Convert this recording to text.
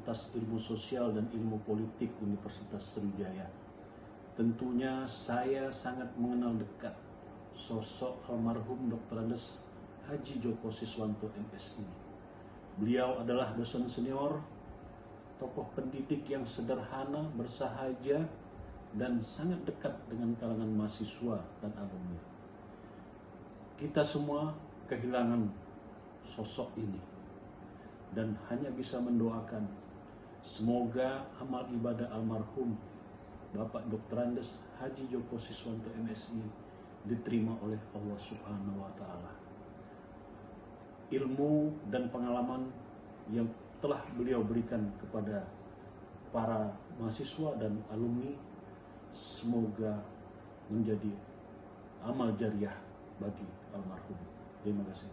Fakultas Ilmu Sosial dan Ilmu Politik Universitas Sriwijaya. Tentunya saya sangat mengenal dekat sosok almarhum Dr. Andes Haji Djoko Siswanto MSI. Beliau adalah dosen senior, tokoh pendidik yang sederhana, bersahaja, dan sangat dekat dengan kalangan mahasiswa dan alumni. Kita semua kehilangan sosok ini dan hanya bisa mendoakan semoga amal ibadah almarhum Bapak Dr. Andes Haji Djoko Siswanto MSI diterima oleh Allah Subhanahu wa Ta'ala. Ilmu dan pengalaman yang telah beliau berikan kepada para mahasiswa dan alumni semoga menjadi amal jariah bagi almarhum. Terima kasih.